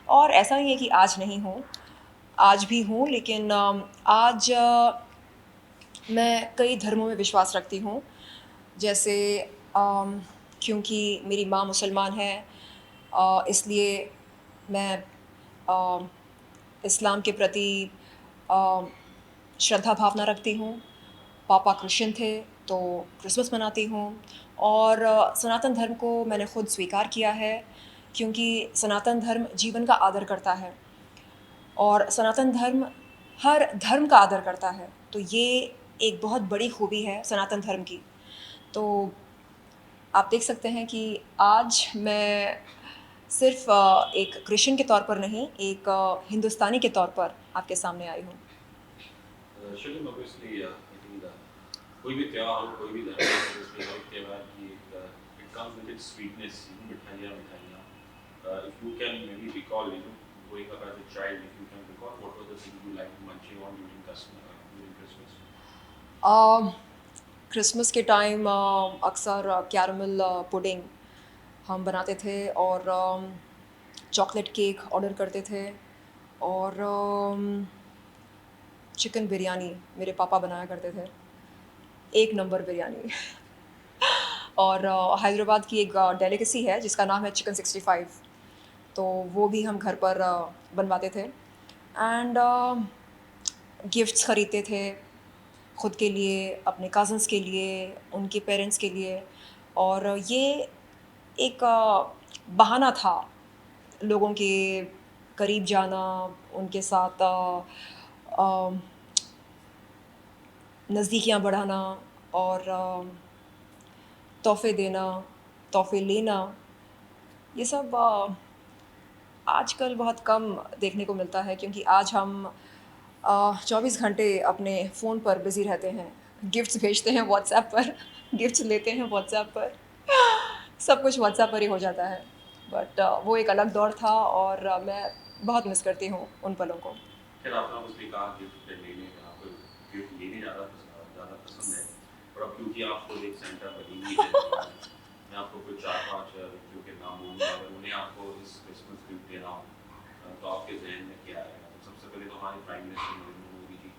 और ऐसा नहीं है कि आज नहीं हूँ, आज भी हूँ, लेकिन आज मैं कई धर्मों में विश्वास रखती हूँ। जैसे अम, क्योंकि मेरी माँ मुसलमान है, इसलिए मैं अ, इस्लाम के प्रति अ, श्रद्धा भावना रखती हूँ। पापा क्रिश्चियन थे, तो क्रिसमस मनाती हूँ। और सनातन धर्म को मैंने खुद स्वीकार किया है, क्योंकि सनातन धर्म जीवन का आदर करता है और सनातन धर्म हर धर्म का आदर करता है। तो ये एक बहुत बड़ी खूबी है सनातन धर्म की। तो आप देख सकते हैं कि आज मैं सिर्फ़ एक क्रिश्चियन के तौर पर नहीं, एक हिंदुस्तानी के तौर पर आपके सामने आई हूँ। शिवम ऑब्वियसली आई थिंक कोई भी त्योहार हो, कोई भी धर्म हो, ऑब्वियसली हर एक त्योहार की एक it comes with its sweetness, मिठाइयाँ मिठाइयाँ। If you can may be recall growing up as a child, if you can recall, what were the things you liked munching on during Christmas? A, Christmas के time अक्सर caramel pudding हम बनाते थे, और chocolate cake order करते थे, और chicken biryani मेरे पापा बनाया करते थे, एक नंबर बिरयानी। और हैदराबाद की एक डेलिकेसी है जिसका नाम है चिकन 65, तो वो भी हम घर पर बनवाते थे। एंड गिफ्ट्स ख़रीदते थे खुद के लिए, अपने कज़न्स के लिए, उनके पेरेंट्स के लिए। और ये एक बहाना था लोगों के करीब जाना, उनके साथ नज़दीकियाँ बढ़ाना, और तोहफ़े देना, तोहफ़े लेना। ये सब आजकल बहुत कम देखने को मिलता है, क्योंकि आज हम 24 घंटे अपने फ़ोन पर बिज़ी रहते हैं। गिफ्ट्स भेजते हैं व्हाट्सएप पर, गिफ्ट्स लेते हैं व्हाट्सएप पर, सब कुछ व्हाट्सएप पर ही हो जाता है। बट वो एक अलग दौर था, और मैं बहुत मिस करती हूँ उन पलों को। खैर आपने obviously कहा गिफ्ट लेने का, आपको गिफ्ट लेने ज़्यादा पसंद है, और अब क्योंकि आप खुद एक सेंटा बनी हुई है, तो आज मैं आपको कुछ 4-5 व्यक्तियों के नाम बोलूँगा, अगर उन्हें आपको इस क्रिसमस गिफ्ट देना हो, तो आपके ज़हन में क्या आएगा? तो सबसे पहले तो हमारे प्राइम मिनिस्टर नरेंद्र मोदी जी,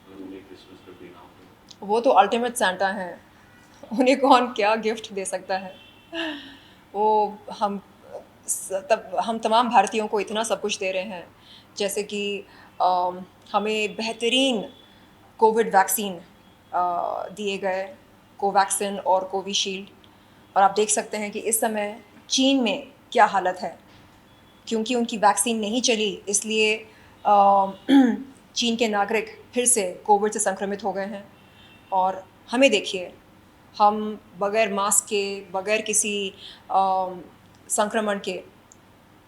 अगर उन्हें क्रिसमस गिफ्ट देना हो तो? वो तो अल्टीमेट सैंटा हैं, उन्हें कौन क्या गिफ्ट दे सकता है। वो हम तब हम तमाम भारतीयों को इतना सब कुछ दे रहे हैं, जैसे कि हमें बेहतरीन कोविड वैक्सीन दिए गए, कोवैक्सिन और कोविशील्ड। और आप देख सकते हैं कि इस समय चीन में क्या हालत है, क्योंकि उनकी वैक्सीन नहीं चली, इसलिए चीन के नागरिक फिर से कोविड से संक्रमित हो गए हैं। और हमें देखिए, हम बगैर मास्क के, बगैर किसी संक्रमण के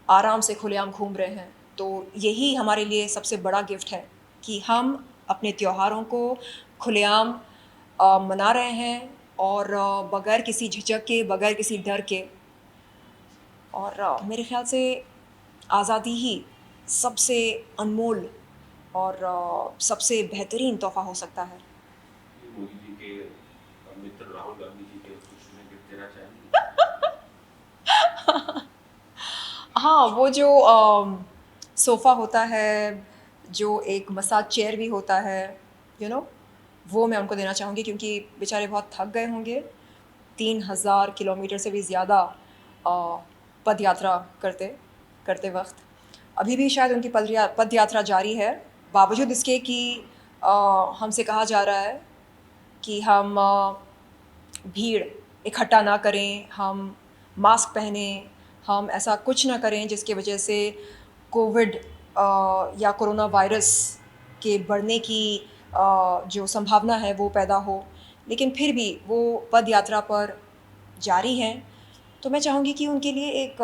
आराम से खुलेआम घूम रहे हैं। तो यही हमारे लिए सबसे बड़ा गिफ्ट है कि हम अपने त्योहारों को खुलेआम मना रहे हैं, और बगैर किसी झिझक के, बगैर किसी डर के। और मेरे ख़्याल से आज़ादी ही सबसे अनमोल और सबसे बेहतरीन तोहफ़ा हो सकता है। मोदी जी के मित्र राहुल गांधी जी के कुछ उन्हें गिफ्ट देना चाहेंगे? हाँ, वो जो सोफ़ा होता है, जो एक मसाज चेयर भी होता है, यू नो वो मैं उनको देना चाहूँगी, क्योंकि बेचारे बहुत थक गए होंगे 3000 किलोमीटर से भी ज़्यादा पद यात्रा करते करते वक्त। अभी भी शायद उनकी पद यात्रा जारी है, बावजूद इसके कि हमसे कहा जा रहा है कि हम भीड़ इकट्ठा ना करें, हम मास्क पहने, हम ऐसा कुछ ना करें जिसकी वजह से कोविड या कोरोना वायरस के बढ़ने की जो संभावना है वो पैदा हो। लेकिन फिर भी वो पद यात्रा पर जारी हैं। तो मैं चाहूँगी कि उनके लिए एक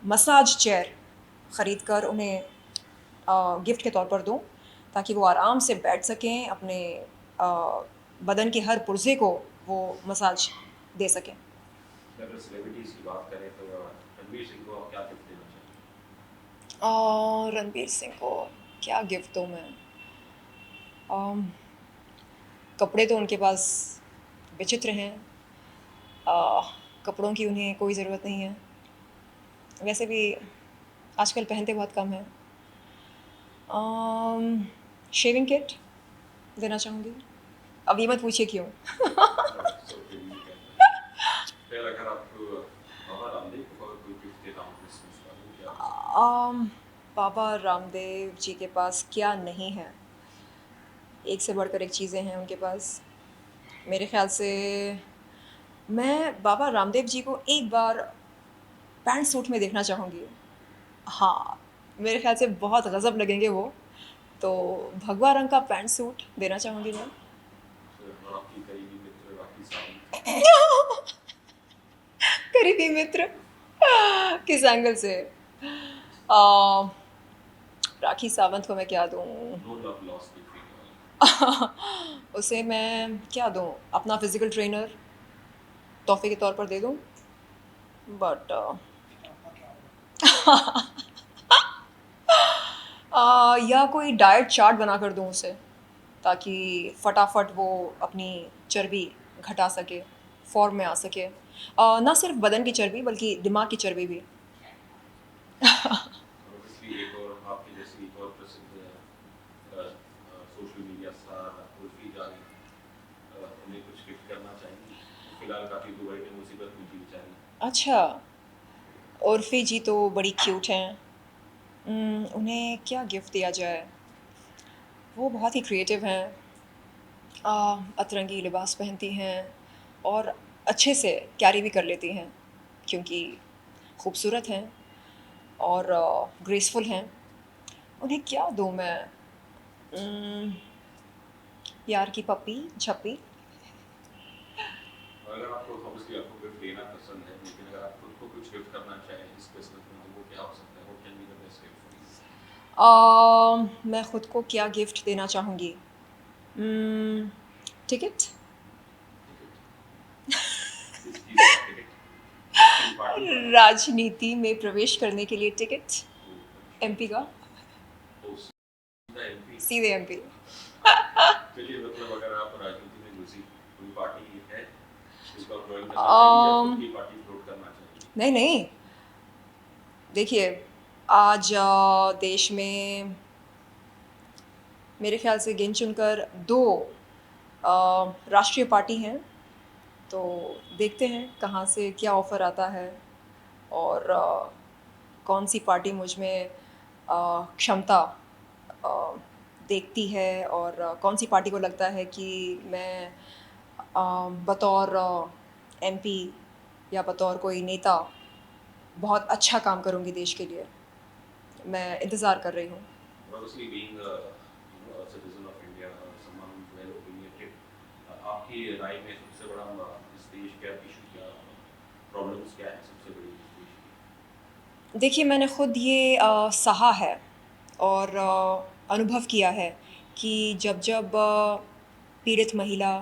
मसाज चेयर ख़रीद कर उन्हें गिफ्ट के तौर पर दूँ, ताकि वो आराम से बैठ सकें, अपने बदन के हर पुर्ज़े को वो मसाज दे सकें। अगर सेलिब्रिटीज की बात करें तो रणवीर सिंह को आप क्या गिफ्ट देना चाहेंगे? और रणवीर सिंह को क्या गिफ्ट दूँ मैं? अम, कपड़े तो उनके पास विचित्र हैं, अ, कपड़ों की उन्हें कोई ज़रूरत नहीं है। वैसे भी आजकल पहनते बहुत कम हैं। शेविंग किट देना चाहूँगी। अब ये मत पूछिए क्यों। सो फिर ये कहना है फिर अगर आपको बाबा रामदेव को अगर कोई गिफ्ट देना हो क्रिसमस का वो क्या हो सकता आम, बाबा रामदेव जी के पास क्या नहीं है? एक से बढ़कर एक चीज़ें हैं उनके पास। मेरे ख़्याल से मैं बाबा रामदेव जी को एक बार पैंट सूट में देखना चाहूँगी। हाँ, मेरे ख़्याल से बहुत गज़ब लगेंगे वो। तो भगवा रंग का पैंट सूट देना चाहूँगी मैं। है और आपकी करीबी मित्र राखी सावंत करीबी मित्र किस एंगल से? अ, राखी सावंत को मैं क्या दूँ? नो लव लॉस्ट बिटवीन उसे मैं क्या दूँ? अपना फ़िज़िकल ट्रेनर तोहफ़े के तौर पर दे दूँ? बट या कोई डाइट चार्ट बना कर दूँ उसे, ताकि फटाफट वो अपनी चर्बी घटा सके, फ़ॉर्म में आ सके। ना सिर्फ बदन की चर्बी बल्कि दिमाग की चर्बी भी। और ऑब्वियसली एक और आपके जैसे एक और प्रसिद्ध social media star Urfi Javed उन्हें कुछ गिफ्ट करना चाहेंगी फिलहाल काफ़ी दुबई में मुसीबत में थी बेचारी अच्छा, उर्फ़ी जी तो बड़ी क्यूट हैं। उन्हें क्या गिफ्ट दिया जाए? वो बहुत ही क्रिएटिव हैं। अतरंगी लिबास पहनती हैं और अच्छे से कैरी भी कर लेती हैं, क्योंकि खूबसूरत हैं और ग्रेसफुल हैं। उन्हें क्या दूँ मैं? उम, यार की पप्पी, झप्पी। और अगर आपको ऑब्वियसली आपको गिफ्ट देना पसंद है लेकिन अगर आप खुद को कुछ गिफ्ट करना चाहें इस क्रिसमस में तो वो क्या हो सकता है वो can be the best gift for मैं खुद को क्या गिफ्ट देना चाहूँगी? उम, टिकट? यू किस चीज़ का टिकट इलेक्शन पार्टी का राजनीति में प्रवेश करने के लिए टिकट, तो एमपी का, तो सीधा एमपी सीधे एमपी। चलिए मतलब अगर आप राजनीति में घुसी कोई पार्टी है जिसको आप ज्वाइन करना चाहेंगे या खुद अम, की पार्टी फ्लोट करना चाहेंगे नहीं, नहीं। देखिए, आज देश में मेरे ख़्याल से गिन चुनकर 2 राष्ट्रीय पार्टी हैं, तो देखते हैं कहाँ से क्या ऑफ़र आता है और कौन-सी पार्टी मुझ में क्षमता अ, देखती है और कौन-सी पार्टी को लगता है कि मैं बतौर एमपी या बतौर कोई नेता बहुत अच्छा काम करूँगी देश के लिए। मैं इंतज़ार कर रही हूँ। obviously being a citizen of India or someone who's well opinionated आपकी राय में सबसे बड़ा इस देश का इशू क्या प्रॉब्लम्स क्या है सबसे बड़ी इस देश की देखिए, मैंने खुद ये सहा है और अनुभव किया है कि जब पीड़ित महिला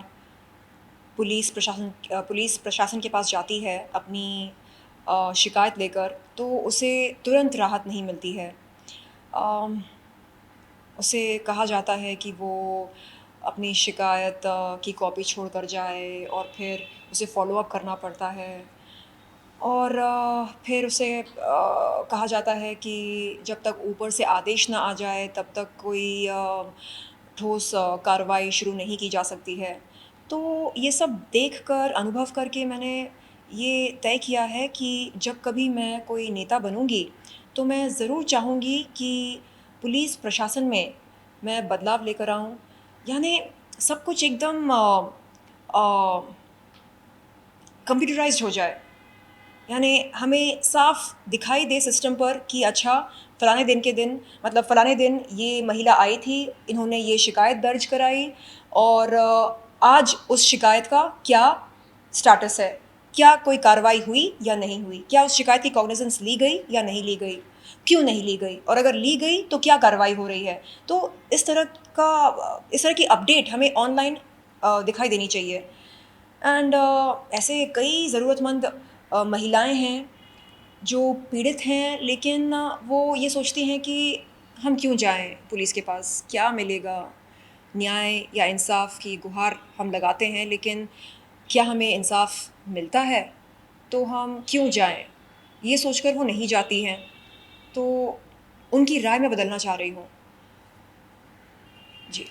पुलिस प्रशासन के पास जाती है अपनी शिकायत लेकर, तो उसे तुरंत राहत नहीं मिलती है। अम, उसे कहा जाता है कि वो अपनी शिकायत की कॉपी छोड़ कर जाए और फिर उसे फ़ॉलो अप करना पड़ता है। और फिर उसे कहा जाता है कि जब तक ऊपर से आदेश ना आ जाए तब तक कोई ठोस कार्रवाई शुरू नहीं की जा सकती है। तो ये सब देखकर, अनुभव करके मैंने ये तय किया है कि जब कभी मैं कोई नेता बनूँगी, तो मैं ज़रूर चाहूँगी कि पुलिस प्रशासन में मैं बदलाव लेकर आऊँ। यानी सब कुछ एकदम अ, कंप्यूटराइज़्ड हो जाए। यानी हमें साफ दिखाई दे सिस्टम पर कि अच्छा फ़लाने दिन के दिन, मतलब फ़लाने दिन ये महिला आई थी, इन्होंने ये शिकायत दर्ज कराई और आज उस शिकायत का क्या स्टेटस है? क्या कोई कार्रवाई हुई या नहीं हुई? क्या उस शिकायत की कॉग्निज़ेंस ली गई या नहीं ली गई? क्यों नहीं ली गई? और अगर ली गई तो क्या कार्रवाई हो रही है? तो इस तरह की अपडेट हमें ऑनलाइन दिखाई देनी चाहिए। एंड ऐसे कई ज़रूरतमंद महिलाएं हैं जो पीड़ित हैं, लेकिन वो ये सोचती हैं कि हम क्यों जाएं पुलिस के पास, क्या मिलेगा? न्याय या इंसाफ की गुहार हम लगाते हैं, लेकिन क्या हमें इंसाफ मिलता है? तो हम क्यों जाएं? ये सोचकर वो नहीं जाती हैं। तो उनकी राय मैं बदलना चाह रही हूँ। जी।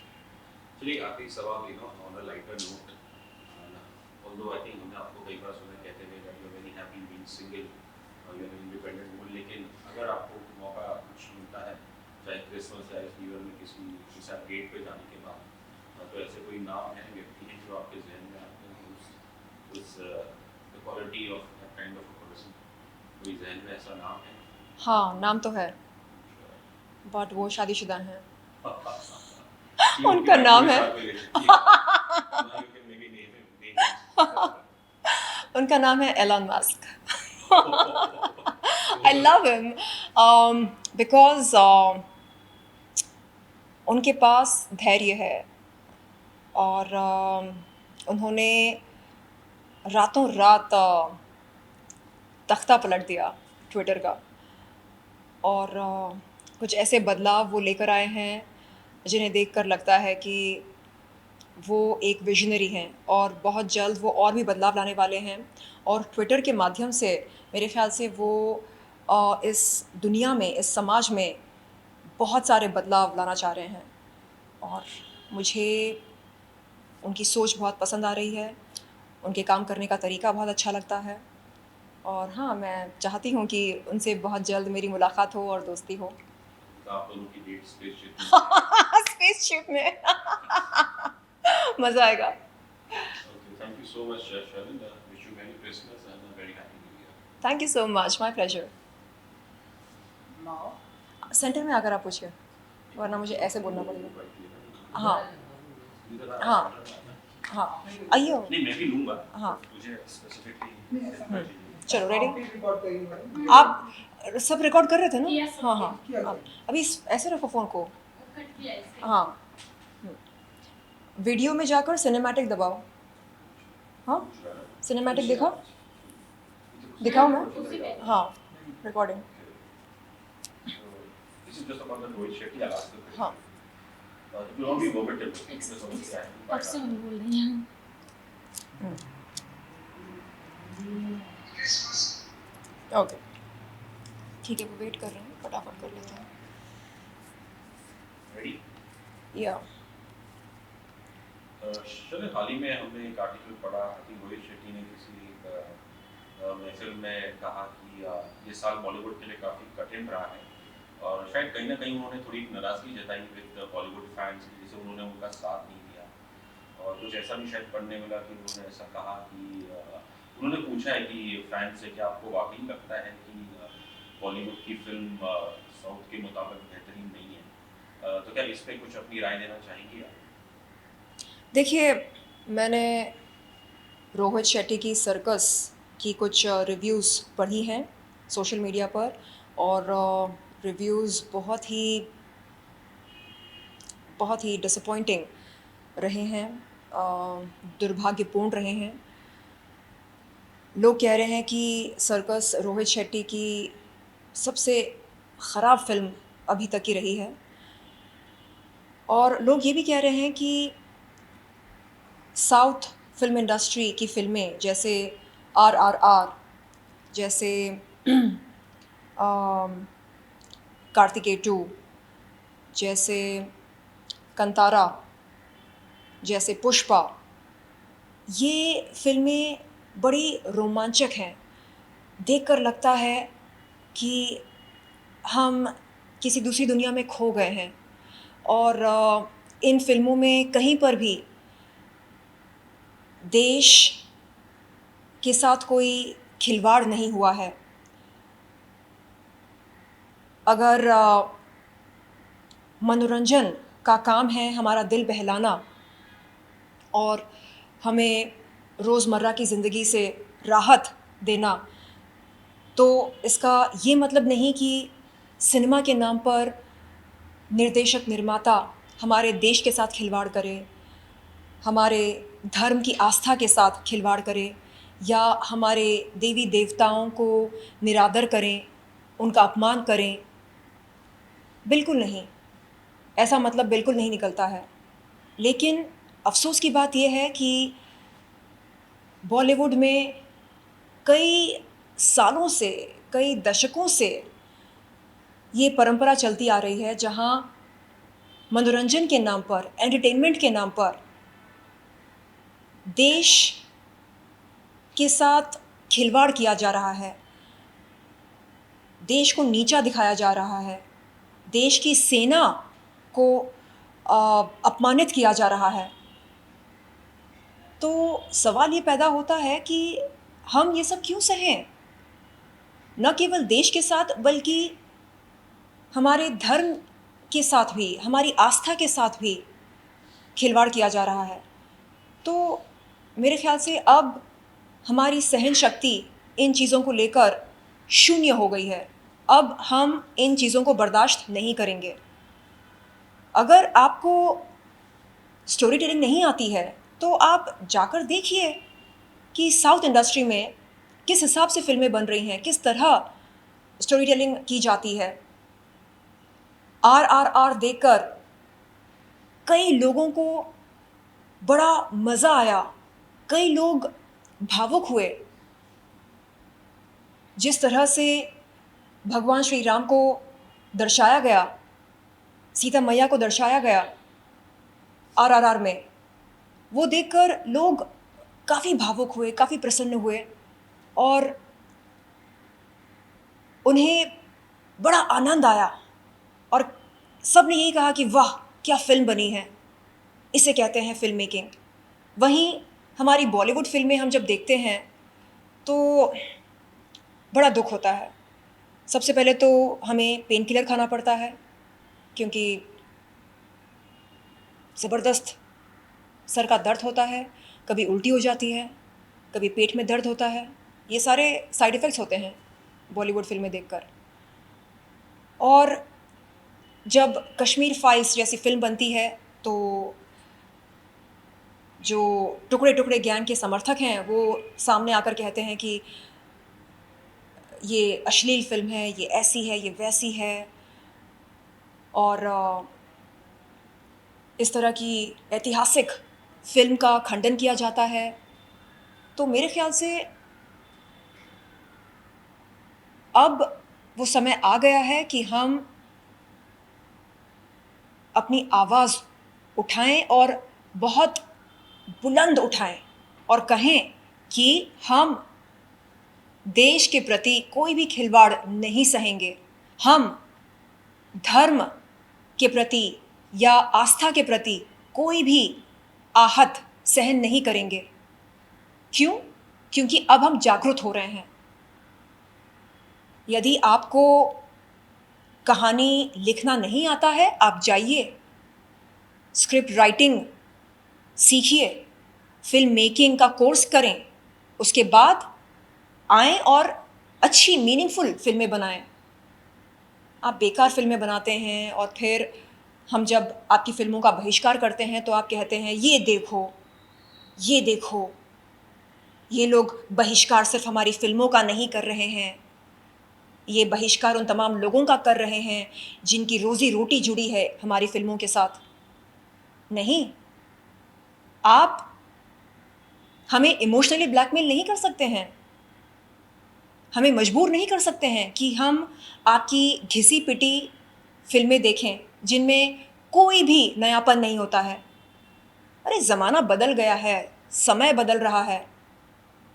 चलिए आखिरी सवाल on a lighter note, although I think हमने आपको कई बार सुना कहते हुए that you are very happy being single और यू आर इंडिपेंडेंट वुमन, लेकिन अगर आपको मौका कुछ मिलता है चाहे क्रिसमस या इस न्यू ईयर में किसी के साथ डेट पे जाने के बाद, तो ऐसे कोई नाम है, व्यक्ति हैं जो आपके जहन में आते हैं उस the quality of that kind of a person, कोई जहन में ऐसा नाम है? हाँ, नाम तो है, बट वो शादीशुदा हैं। कि उनके उनका साथ नाम कोई है साथ relation now you can maybe name him. उनका नाम है Elon Musk. I love him because उनके पास धैर्य है और उन्होंने रातों रात तख्ता पलट दिया ट्विटर का, और कुछ ऐसे बदलाव वो लेकर आए हैं जिन्हें देखकर लगता है कि वो एक विजनरी हैं और बहुत जल्द वो और भी बदलाव लाने वाले हैं। और ट्विटर के माध्यम से मेरे ख़्याल से वो इस दुनिया में, इस समाज में बहुत सारे बदलाव लाना चाह रहे हैं, और मुझे उनकी सोच बहुत पसंद आ रही है, उनके काम करने का तरीका बहुत अच्छा लगता है। और हाँ, मैं चाहती हूँ कि उनसे बहुत जल्द मेरी मुलाकात हो और दोस्ती हो। तो आप दोनों की डेट स्पेसशिप में स्पेसशिप में मज़ा आएगा। Okay, thank you so much, Sharon. Wish you Merry Christmas and a very Happy New Year. Thank you so much, my pleasure. Centre में आकर आप पूछिए, वरना मुझे ऐसे बोलना पड़ेगा। हाँ हाँ हाँ, आइए। नहीं, मैं भी लूँगा। हाँ। मुझे स्पेसिफिकली चलो, रेडी? आप सब रिकॉर्ड कर रहे थे ना? हाँ हाँ, अब अभी ऐसे रखो फ़ोन को। हाँ, वीडियो में जाकर सिनेमैटिक दबाओ। हाँ, सिनेमैटिक दिखाओ मैं। हाँ, recording. This is just about the Rohit Shetty. I'll ask the question. हाँ, It will not be verbatim. Because obviously I have to कब से हम बोल रहे हैं? ओके, ठीक है, वो वेट कर रहे हैं, फटाफट कर लेते हैं। Ready? या चलिए, हाल ही में हमने एक आर्टिकल पढ़ा कि रोहित शेट्टी ने किसी महफिल में कहा कि ये साल बॉलीवुड के लिए काफ़ी कठिन रहा है, और शायद कहीं ना कहीं उन्होंने थोड़ी नाराज़गी जताई विद बॉलीवुड फैंस की, जिसे उन्होंने उनका साथ नहीं दिया। और कुछ ऐसा भी शायद पढ़ने मिला कि उन्होंने ऐसा कहा कि उन्होंने पूछा है कि फैंस से कि आपको वाकई लगता है कि बॉलीवुड की फिल्म साउथ के मुताबिक बेहतरीन नहीं है, तो क्या इस पे कुछ अपनी राय देना चाहेंगी आप? देखिए, मैंने रोहित शेट्टी की सर्कस की कुछ रिव्यूज़ पढ़ी हैं सोशल मीडिया पर, और रिव्यूज़ बहुत ही डिसअपॉइंटिंग रहे हैं, दुर्भाग्यपूर्ण रहे हैं। लोग कह रहे हैं कि सर्कस रोहित शेट्टी की सबसे ख़राब फ़िल्म अभी तक की रही है, और लोग ये भी कह रहे हैं कि साउथ फिल्म इंडस्ट्री की फ़िल्में जैसे RRR, जैसे कार्तिकेय 2, जैसे कंतारा, जैसे पुष्पा, ये फ़िल्में बड़ी रोमांचक हैं। देखकर लगता है कि हम किसी दूसरी दुनिया में खो गए हैं, और इन फ़िल्मों में कहीं पर भी देश के साथ कोई खिलवाड़ नहीं हुआ है। अगर मनोरंजन का काम है हमारा दिल बहलाना और हमें रोज़मर्रा की ज़िंदगी से राहत देना, तो इसका ये मतलब नहीं कि सिनेमा के नाम पर निर्देशक निर्माता हमारे देश के साथ खिलवाड़ करें, हमारे धर्म की आस्था के साथ खिलवाड़ करें, या हमारे देवी देवताओं को निरादर करें, उनका अपमान करें। बिल्कुल नहीं, ऐसा मतलब बिल्कुल नहीं निकलता है। लेकिन अफ़सोस की बात यह है कि बॉलीवुड में कई सालों से, कई दशकों से ये परंपरा चलती आ रही है जहाँ मनोरंजन के नाम पर, एंटरटेनमेंट के नाम पर देश के साथ खिलवाड़ किया जा रहा है, देश को नीचा दिखाया जा रहा है, देश की सेना को अपमानित किया जा रहा है। तो सवाल ये पैदा होता है कि हम ये सब क्यों सहें? न केवल देश के साथ बल्कि हमारे धर्म के साथ भी, हमारी आस्था के साथ भी खिलवाड़ किया जा रहा है। तो मेरे ख्याल से अब हमारी सहन शक्ति इन चीज़ों को लेकर शून्य हो गई है। अब हम इन चीज़ों को बर्दाश्त नहीं करेंगे। अगर आपको स्टोरी टेलिंग नहीं आती है तो आप जाकर देखिए कि साउथ इंडस्ट्री में किस हिसाब से फिल्में बन रही हैं, किस तरह स्टोरी टेलिंग की जाती है। RRR देखकर कई लोगों को बड़ा मज़ा आया, कई लोग भावुक हुए। जिस तरह से भगवान श्री राम को दर्शाया गया, सीता मैया को दर्शाया गया RRR में, वो देखकर लोग काफ़ी भावुक हुए, काफ़ी प्रसन्न हुए और उन्हें बड़ा आनंद आया और सब ने यही कहा कि वाह क्या फ़िल्म बनी है, इसे कहते हैं फ़िल्म मेकिंग। वहीं हमारी बॉलीवुड फ़िल्में हम जब देखते हैं तो बड़ा दुख होता है। सबसे पहले तो हमें पेन किलर खाना पड़ता है क्योंकि ज़बरदस्त सर का दर्द होता है, कभी उल्टी हो जाती है, कभी पेट में दर्द होता है। ये सारे साइड इफ़ेक्ट्स होते हैं बॉलीवुड फ़िल्में देखकर। और जब कश्मीर फाइल्स जैसी फ़िल्म बनती है तो जो टुकड़े टुकड़े ज्ञान के समर्थक हैं वो सामने आकर कहते हैं कि ये अश्लील फ़िल्म है, ये ऐसी है, ये वैसी है, और इस तरह की ऐतिहासिक फ़िल्म का खंडन किया जाता है। तो मेरे ख़्याल से अब वो समय आ गया है कि हम अपनी आवाज़ उठाएं और बहुत बुलंद उठाएं और कहें कि हम देश के प्रति कोई भी खिलवाड़ नहीं सहेंगे। हम धर्म के प्रति या आस्था के प्रति कोई भी आहत सहन नहीं करेंगे। क्यों? क्योंकि अब हम जागरूक हो रहे हैं। यदि आपको कहानी लिखना नहीं आता है, आप जाइए, स्क्रिप्ट राइटिंग सीखिए, फिल्म मेकिंग का कोर्स करें, उसके बाद आएं और अच्छी मीनिंगफुल फिल्में बनाएं। आप बेकार फिल्में बनाते हैं और फिर हम जब आपकी फिल्मों का बहिष्कार करते हैं तो आप कहते हैं ये देखो, ये देखो, ये लोग बहिष्कार सिर्फ हमारी फिल्मों का नहीं कर रहे हैं, ये बहिष्कार उन तमाम लोगों का कर रहे हैं जिनकी रोज़ी रोटी जुड़ी है हमारी फिल्मों के साथ। नहीं, आप हमें इमोशनली ब्लैकमेल नहीं कर सकते हैं, हमें मजबूर नहीं कर सकते हैं कि हम आपकी घिसी पिटी फिल्में देखें जिनमें कोई भी नयापन नहीं होता है। अरे ज़माना बदल गया है, समय बदल रहा है।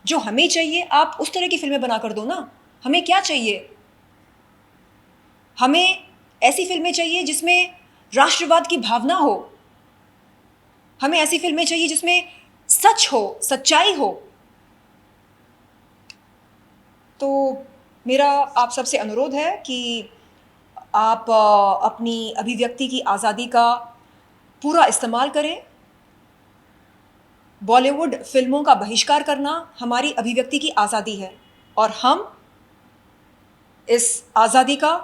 जो हमें चाहिए आप उस तरह की फिल्में बना कर दो ना। हमें क्या चाहिए? हमें ऐसी फिल्में चाहिए जिसमें राष्ट्रवाद की भावना हो, हमें ऐसी फिल्में चाहिए जिसमें सच हो, सच्चाई हो। तो मेरा आप सबसे अनुरोध है कि आप अपनी अभिव्यक्ति की आज़ादी का पूरा इस्तेमाल करें। बॉलीवुड फिल्मों का बहिष्कार करना हमारी अभिव्यक्ति की आज़ादी है और हम इस आज़ादी का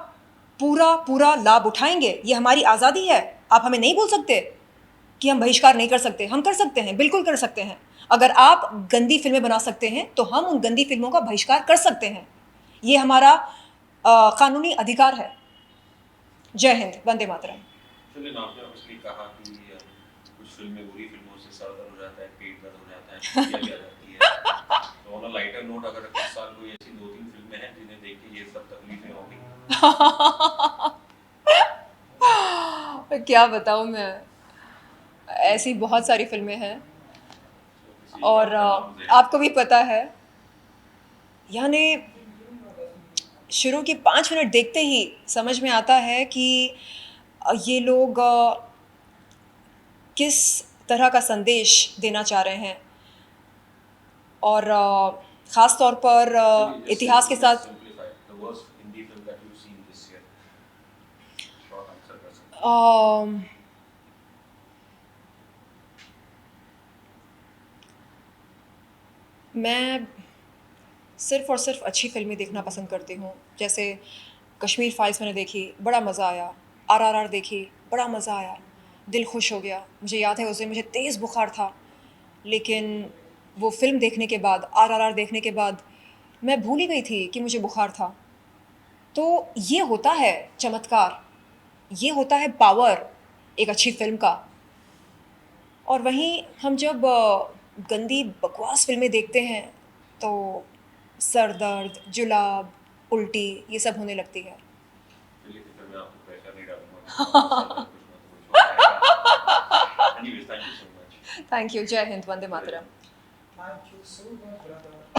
पूरा पूरा लाभ उठाएंगे। ये हमारी आज़ादी है। आप हमें नहीं बोल सकते कि हम बहिष्कार नहीं कर सकते। हम कर सकते हैं, बिल्कुल कर सकते हैं। अगर आप गंदी फिल्में बना सकते हैं तो हम उन गंदी फिल्मों का बहिष्कार कर सकते हैं। ये हमारा कानूनी अधिकार है। जय हिंद, वंदे मातरम। चलिए, आपने ऑब्वियसली कहा कि कुछ फिल्में बुरी फिल्मों से सर दर्द हो जाता है, पेट दर्द हो जाता है, छुट्टियाँ भी आ जाती है। तो ऑन अ लाइटर नोट, अगर इस साल कोई ऐसी 2-3 फिल्में हैं जिन्हें देख के ये सब तकलीफें होंगी क्या बताऊँ मैं, ऐसी बहुत सारी फ़िल्में हैं किसी और का नाम ज़हन आपको भी पता है, यानी शुरू के 5 मिनट देखते ही समझ में आता है कि ये लोग किस तरह का संदेश देना चाह रहे हैं और ख़ास तौर पर चलिए इतिहास के साथ simplify the worst Hindi film that you seen this year short answer कर सकते हैं अम, मैं सिर्फ़ और सिर्फ़ अच्छी फ़िल्में देखना पसंद करती हूँ। जैसे कश्मीर फाइल्स मैंने देखी, बड़ा मज़ा आया। आरआरआर देखी, बड़ा मज़ा आया। दिल खुश हो गया। मुझे याद है उस दिन मुझे तेज़ बुखार था, लेकिन वो फ़िल्म देखने के बाद, आरआरआर देखने के बाद, मैं भूल ही गई थी कि मुझे बुखार था। तो ये होता है चमत्कार, ये होता है पावर एक अच्छी फ़िल्म का। और वहीं हम जब गंदी बकवास फ़िल्में देखते हैं, तो सर दर्द, जुलाब, उल्टी ये सब होने लगती है। चलिए फिर मैं आपको प्रेशर नहीं डालूंगा कि आपको सर दर्द कुछ ना कुछ हो जाएगा anyways thank you so much thank you. जय Hind, Vande Mataram. Thank you so much, brother.